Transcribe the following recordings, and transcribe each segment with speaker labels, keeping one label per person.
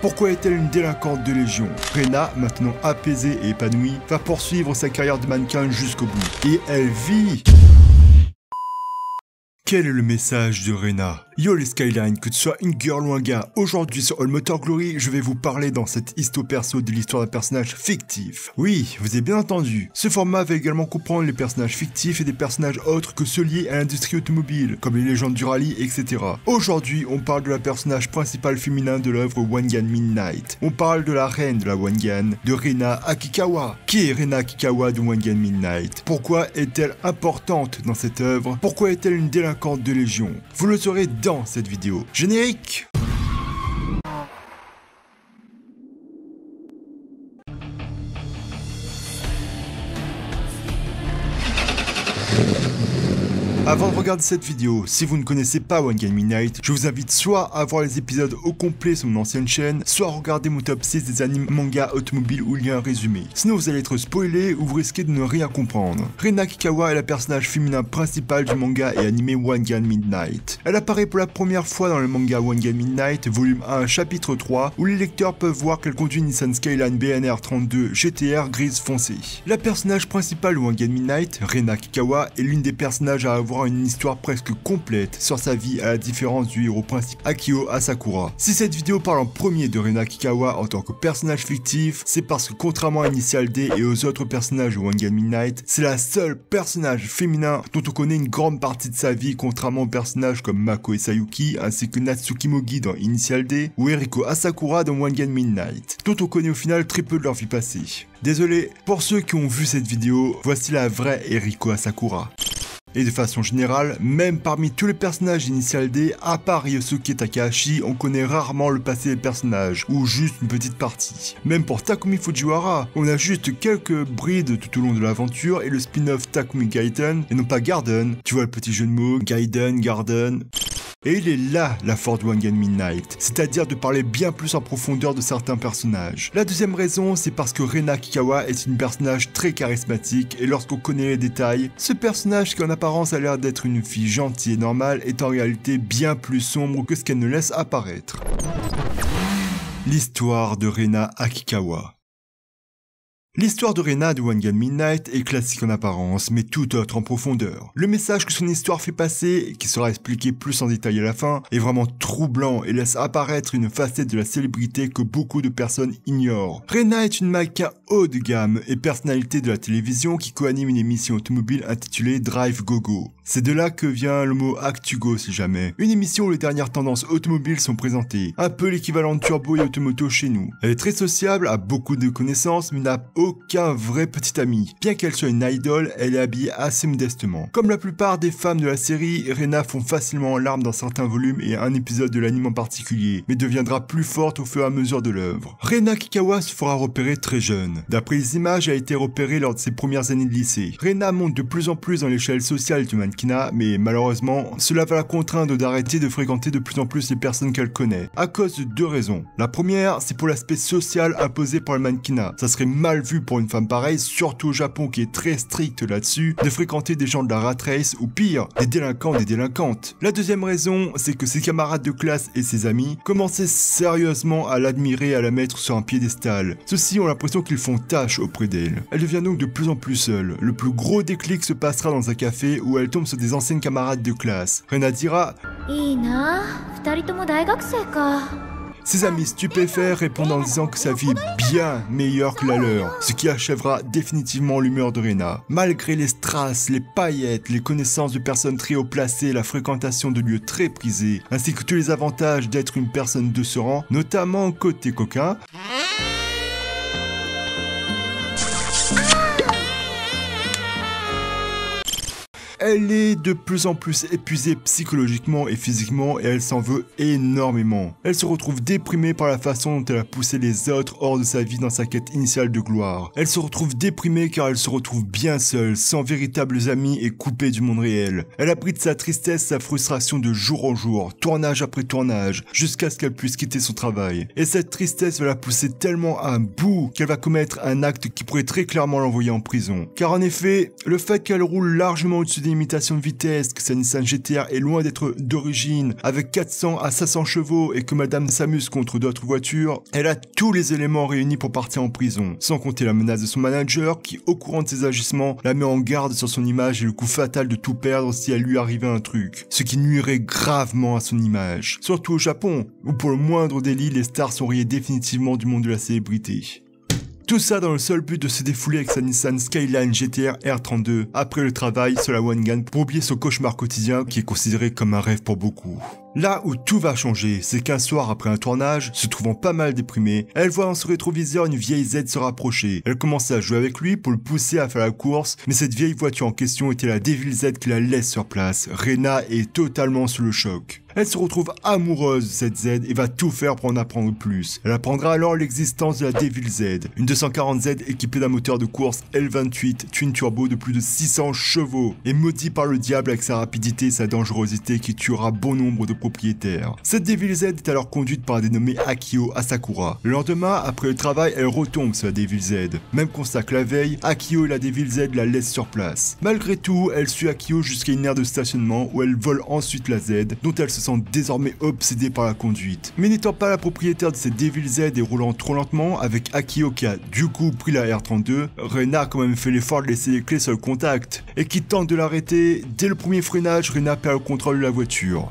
Speaker 1: Pourquoi est-elle une délinquante de Légion? Rena, maintenant apaisée et épanouie, va poursuivre sa carrière de mannequin jusqu'au bout. Et elle vit... Quel est le message de Rena? Yo les Skylines, que tu sois une girl ou un gars, aujourd'hui sur All Motor Glory, je vais vous parler dans cette histo perso de l'histoire d'un personnage fictif. Oui, vous avez bien entendu, ce format va également comprendre les personnages fictifs et des personnages autres que ceux liés à l'industrie automobile, comme les légendes du rallye, etc. Aujourd'hui, on parle de la personnage principal féminin de l'œuvre One Gun Midnight. On parle de la reine de la One Gun, de Rena Akikawa. Qui est Rena Akikawa de One Gun Midnight? Pourquoi est-elle importante dans cette œuvre? Pourquoi est-elle une délinquante de Légion? Vous le saurez dans cette vidéo. Générique! Avant de regarder cette vidéo, si vous ne connaissez pas One Gun Midnight, je vous invite soit à voir les épisodes au complet sur mon ancienne chaîne, soit à regarder mon top 6 des animes manga automobiles où il y a un résumé. Sinon vous allez être spoilé ou vous risquez de ne rien comprendre. Rena Akikawa est la personnage féminin principal du manga et animé One Gun Midnight. Elle apparaît pour la première fois dans le manga One Gun Midnight, volume 1, chapitre 3, où les lecteurs peuvent voir qu'elle conduit une Nissan Skyline BNR 32 GTR grise foncée. La personnage principale de One Gun Midnight, Rena Akikawa, est l'une des personnages à avoir une histoire presque complète sur sa vie à la différence du héros principal Akio Asakura. Si cette vidéo parle en premier de Rena Akikawa en tant que personnage fictif, c'est parce que contrairement à Initial D et aux autres personnages de One Gun Midnight, c'est la seule personnage féminin dont on connaît une grande partie de sa vie, contrairement aux personnages comme Mako et Sayuki ainsi que Natsuki Mogi dans Initial D ou Eriko Asakura dans One Gun Midnight, dont on connaît au final très peu de leur vie passée. Désolé, pour ceux qui ont vu cette vidéo, voici la vraie Eriko Asakura. Et de façon générale, même parmi tous les personnages d'Initial D, à part Ryosuke Takahashi, on connaît rarement le passé des personnages, ou juste une petite partie. Même pour Takumi Fujiwara, on a juste quelques brides tout au long de l'aventure et le spin-off Takumi Gaiden, et non pas Garden, tu vois le petit jeu de mots, Gaiden, Garden... Et il est là la force de One Gun Midnight, c'est-à-dire de parler bien plus en profondeur de certains personnages. La deuxième raison, c'est parce que Rena Akikawa est une personnage très charismatique et lorsqu'on connaît les détails, ce personnage qui en apparence a l'air d'être une fille gentille et normale est en réalité bien plus sombre que ce qu'elle ne laisse apparaître. L'histoire de Rena Akikawa. L'histoire de Rena de One Gun Midnight est classique en apparence, mais tout autre en profondeur. Le message que son histoire fait passer, qui sera expliqué plus en détail à la fin, est vraiment troublant et laisse apparaître une facette de la célébrité que beaucoup de personnes ignorent. Rena est une mannequin haut de gamme et personnalité de la télévision qui co-anime une émission automobile intitulée Drive Go-Go. C'est de là que vient le mot Actu-Go si jamais. Une émission où les dernières tendances automobiles sont présentées, un peu l'équivalent de Turbo et Automoto chez nous. Elle est très sociable, a beaucoup de connaissances, mais n'a aucun vrai petit ami. Bien qu'elle soit une idole, elle est habillée assez modestement. Comme la plupart des femmes de la série, Rena fond facilement en larmes dans certains volumes et un épisode de l'anime en particulier, mais deviendra plus forte au fur et à mesure de l'œuvre. Rena Akikawa se fera repérer très jeune. D'après les images, elle a été repérée lors de ses premières années de lycée. Rena monte de plus en plus dans l'échelle sociale du mannequinat, mais malheureusement, cela va la contraindre d'arrêter de fréquenter de plus en plus les personnes qu'elle connaît, à cause de deux raisons. La première, c'est pour l'aspect social imposé par le mannequinat. Ça serait mal vu pour une femme pareille, surtout au Japon qui est très strict là-dessus, de fréquenter des gens de la rat race ou pire, des délinquants, des délinquantes. La deuxième raison, c'est que ses camarades de classe et ses amis commençaient sérieusement à l'admirer et à la mettre sur un piédestal. Ceux-ci ont l'impression qu'ils font tâche auprès d'elle. Elle devient donc de plus en plus seule. Le plus gros déclic se passera dans un café où elle tombe sur des anciennes camarades de classe. Rena dira ses amis stupéfaits répondent en disant que sa vie est bien meilleure que la leur, ce qui achèvera définitivement l'humeur de Rena. Malgré les strass, les paillettes, les connaissances de personnes très haut placées, la fréquentation de lieux très prisés, ainsi que tous les avantages d'être une personne de ce rang, notamment côté coquin, elle est de plus en plus épuisée psychologiquement et physiquement et elle s'en veut énormément. Elle se retrouve déprimée par la façon dont elle a poussé les autres hors de sa vie dans sa quête initiale de gloire. Elle se retrouve déprimée car elle se retrouve bien seule, sans véritables amis et coupée du monde réel. Elle abrite sa tristesse, sa frustration de jour en jour, tournage après tournage, jusqu'à ce qu'elle puisse quitter son travail. Et cette tristesse va la pousser tellement à un bout qu'elle va commettre un acte qui pourrait très clairement l'envoyer en prison. Car en effet, le fait qu'elle roule largement au-dessus des limitation de vitesse, que sa Nissan GT-R est loin d'être d'origine, avec 400 à 500 chevaux et que madame s'amuse contre d'autres voitures, elle a tous les éléments réunis pour partir en prison. Sans compter la menace de son manager qui, au courant de ses agissements, la met en garde sur son image et le coup fatal de tout perdre si elle lui arrivait un truc. Ce qui nuirait gravement à son image. Surtout au Japon, où pour le moindre délit, les stars sont rayées définitivement du monde de la célébrité. Tout ça dans le seul but de se défouler avec sa Nissan Skyline GT-R R32 après le travail sur la Wangan pour oublier son cauchemar quotidien qui est considéré comme un rêve pour beaucoup. Là où tout va changer, c'est qu'un soir après un tournage, se trouvant pas mal déprimée, elle voit dans son rétroviseur une vieille Z se rapprocher. Elle commence à jouer avec lui pour le pousser à faire la course, mais cette vieille voiture en question était la Devil Z qui la laisse sur place. Rena est totalement sous le choc. Elle se retrouve amoureuse de cette Z et va tout faire pour en apprendre plus. Elle apprendra alors l'existence de la Devil Z, une 240 Z équipée d'un moteur de course L28 twin turbo de plus de 600 chevaux et maudit par le diable avec sa rapidité et sa dangerosité qui tuera bon nombre de propriétaires. Cette Devil Z est alors conduite par un dénommé Akio Asakura. Le lendemain, après le travail, elle retombe sur la Devil Z. Même constat que la veille, Akio et la Devil Z la laissent sur place. Malgré tout, elle suit Akio jusqu'à une aire de stationnement où elle vole ensuite la Z, dont elle se sent désormais obsédée par la conduite. Mais n'étant pas la propriétaire de cette Devil Z et roulant trop lentement, avec Akio qui a du coup pris la R32, Rena a quand même fait l'effort de laisser les clés sur le contact, et qui tente de l'arrêter. Dès le premier freinage, Rena perd le contrôle de la voiture.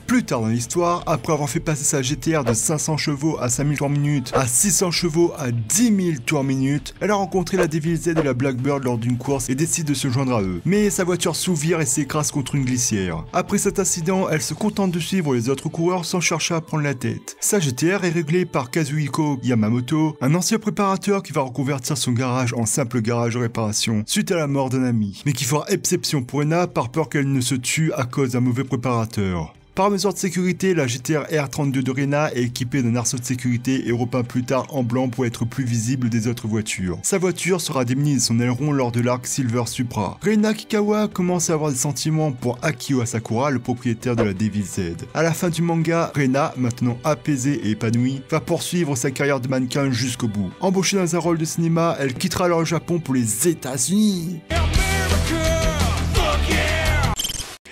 Speaker 1: Plus tard dans l'histoire, après avoir fait passer sa GT-R de 500 chevaux à 5000 tours minute, à 600 chevaux à 10 000 tours minute, elle a rencontré la Devil Z et la Blackbird lors d'une course et décide de se joindre à eux. Mais sa voiture s'ouvre et s'écrase contre une glissière. Après cet incident, elle se contente de suivre les autres coureurs sans chercher à prendre la tête. Sa GT-R est réglée par Kazuhiko Yamamoto, un ancien préparateur qui va reconvertir son garage en simple garage de réparation suite à la mort d'un ami, mais qui fera exception pour Rena par peur qu'elle ne se tue à cause d'un mauvais préparateur. Par mesure de sécurité, la GT-R R32 de Rena est équipée d'un arceau de sécurité et repeint plus tard en blanc pour être plus visible des autres voitures. Sa voiture sera démunie de son aileron lors de l'arc Silver Supra. Rena Kikawa commence à avoir des sentiments pour Akio Asakura, le propriétaire de la Devil Z. À la fin du manga, Rena, maintenant apaisée et épanouie, va poursuivre sa carrière de mannequin jusqu'au bout. Embauchée dans un rôle de cinéma, elle quittera alors le Japon pour les États-Unis.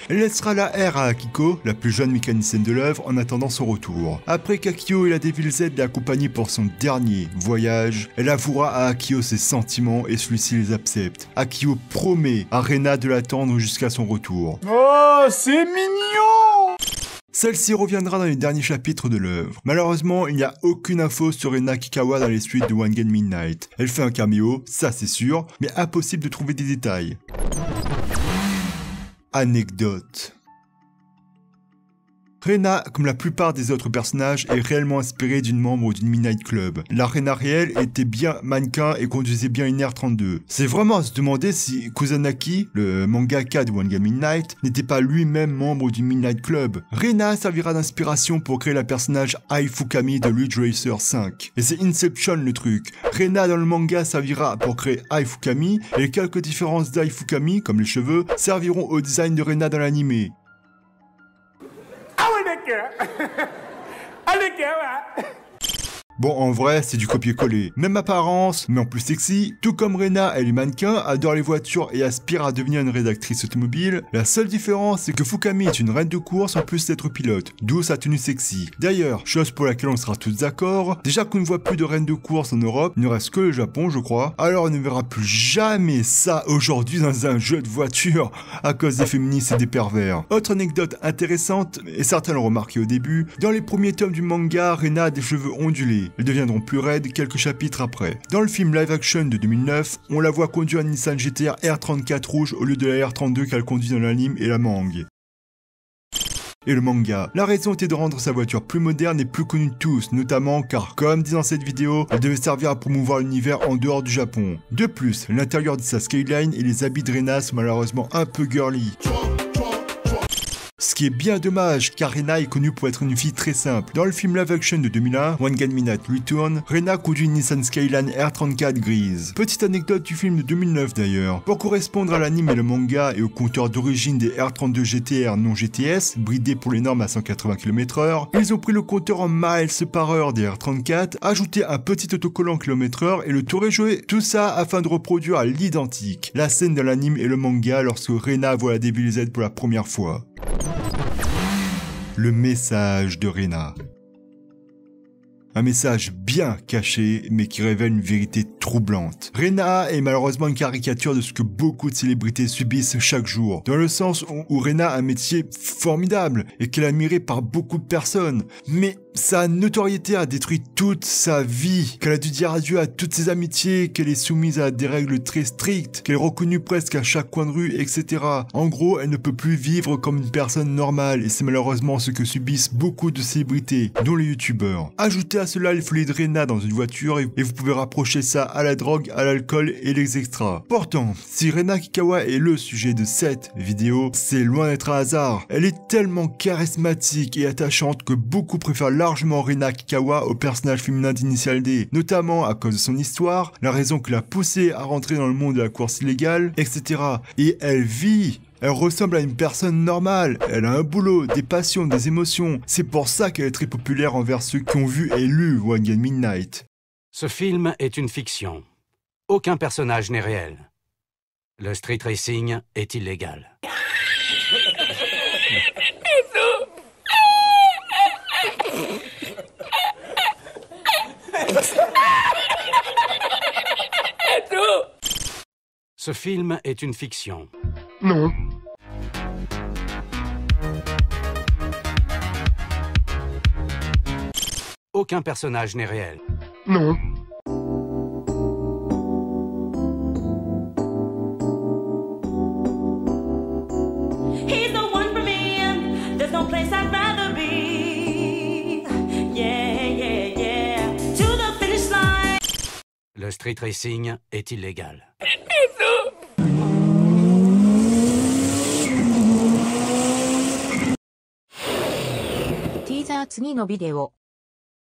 Speaker 1: Elle laissera la R à Akiko, la plus jeune mécanicienne de l'œuvre, en attendant son retour. Après qu'Akio et la Devil Z l'aient accompagnée pour son dernier voyage, elle avouera à Akio ses sentiments et celui-ci les accepte. Akio promet à Rena de l'attendre jusqu'à son retour.
Speaker 2: Oh, c'est mignon!
Speaker 1: Celle-ci reviendra dans les derniers chapitres de l'œuvre. Malheureusement, il n'y a aucune info sur Rena Kikawa dans les suites de Wangan Midnight. Elle fait un caméo, ça c'est sûr, mais impossible de trouver des détails. Anecdote. Rena, comme la plupart des autres personnages, est réellement inspirée d'une membre d'une Midnight Club. La Rena réelle était bien mannequin et conduisait bien une R32. C'est vraiment à se demander si Kusanagi, le mangaka de Wangan Midnight, n'était pas lui-même membre du Midnight Club. Rena servira d'inspiration pour créer le personnage Ai Fukami de Ridge Racer 5. Et c'est Inception le truc. Rena dans le manga servira pour créer Ai Fukami, et les quelques différences d'Ai Fukami, comme les cheveux, serviront au design de Rena dans l'anime. Bon, en vrai, c'est du copier-coller. Même apparence, mais en plus sexy. Tout comme Rena, elle est mannequin, adore les voitures et aspire à devenir une rédactrice automobile. La seule différence, c'est que Fukami est une reine de course en plus d'être pilote, d'où sa tenue sexy. D'ailleurs, chose pour laquelle on sera tous d'accord, déjà qu'on ne voit plus de reine de course en Europe, il ne reste que le Japon, je crois, alors on ne verra plus jamais ça aujourd'hui dans un jeu de voiture à cause des féministes et des pervers. Autre anecdote intéressante, et certains l'ont remarqué au début, dans les premiers tomes du manga, Rena a des cheveux ondulés. Ils deviendront plus raides quelques chapitres après. Dans le film live action de 2009, on la voit conduire une Nissan GT-R R34 rouge au lieu de la R32 qu'elle conduit dans l'anime et la mangue. Et le manga. La raison était de rendre sa voiture plus moderne et plus connue de tous, notamment car, comme dit dans cette vidéo, elle devait servir à promouvoir l'univers en dehors du Japon. De plus, l'intérieur de sa Skyline et les habits de Rena sont malheureusement un peu girly. Ce qui est bien dommage, car Rena est connue pour être une fille très simple. Dans le film live action de 2001, One Gun Minute Return, Rena conduit une Nissan Skyline R34 grise. Petite anecdote du film de 2009 d'ailleurs. Pour correspondre à l'anime et le manga et au compteur d'origine des R32 GTR non GTS, bridés pour les normes à 180 km/h, ils ont pris le compteur en miles par heure des R34, ajouté un petit autocollant km/h et le tour est joué. Tout ça afin de reproduire à l'identique la scène de l'anime et le manga lorsque Rena voit la DBZ pour la première fois. Le message de Rena. Un message bien caché, mais qui révèle une vérité troublante. Rena est malheureusement une caricature de ce que beaucoup de célébrités subissent chaque jour, dans le sens où Rena a un métier formidable et qu'elle est admirée par beaucoup de personnes. Mais sa notoriété a détruit toute sa vie, qu'elle a dû dire adieu à toutes ses amitiés, qu'elle est soumise à des règles très strictes, qu'elle est reconnue presque à chaque coin de rue, etc. En gros, elle ne peut plus vivre comme une personne normale, et c'est malheureusement ce que subissent beaucoup de célébrités, dont les youtubeurs. Ajoutez à cela les folies de Rena dans une voiture, et vous pouvez rapprocher ça à la drogue, à l'alcool et les extras. Pourtant, si Rena Kikawa est le sujet de cette vidéo, c'est loin d'être un hasard. Elle est tellement charismatique et attachante que beaucoup préfèrent largement Rena Kikawa au personnage féminin d'Initial D, notamment à cause de son histoire, la raison qui l'a poussée à rentrer dans le monde de la course illégale, etc. Et elle vit. Elle ressemble à une personne normale, elle a un boulot, des passions, des émotions. C'est pour ça qu'elle est très populaire envers ceux qui ont vu et lu One Gun Midnight.
Speaker 3: Ce film est une fiction. Aucun personnage n'est réel. Le street racing est illégal. Ce film est une fiction.
Speaker 2: Non.
Speaker 3: Aucun personnage n'est réel.
Speaker 2: Non.
Speaker 4: He's the one for me. There's no place I'd rather be. Yeah, yeah, yeah. To the finish line.
Speaker 3: Le street racing est illégal.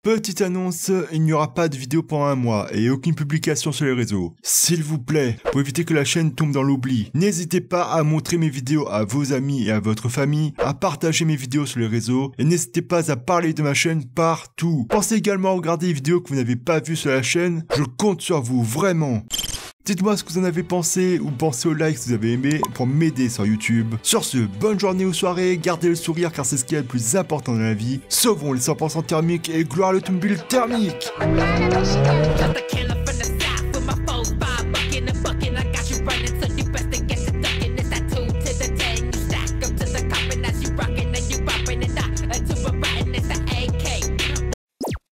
Speaker 1: Petite annonce, il n'y aura pas de vidéo pendant un mois et aucune publication sur les réseaux. S'il vous plaît, pour éviter que la chaîne tombe dans l'oubli, n'hésitez pas à montrer mes vidéos à vos amis et à votre famille, à partager mes vidéos sur les réseaux et n'hésitez pas à parler de ma chaîne partout. Pensez également à regarder les vidéos que vous n'avez pas vues sur la chaîne, je compte sur vous, vraiment. Dites-moi ce que vous en avez pensé ou pensez au like si vous avez aimé pour m'aider sur YouTube. Sur ce, bonne journée ou soirée, gardez le sourire car c'est ce qui est le plus important dans la vie. Sauvons les 100% thermiques et gloire à l'automobile thermique.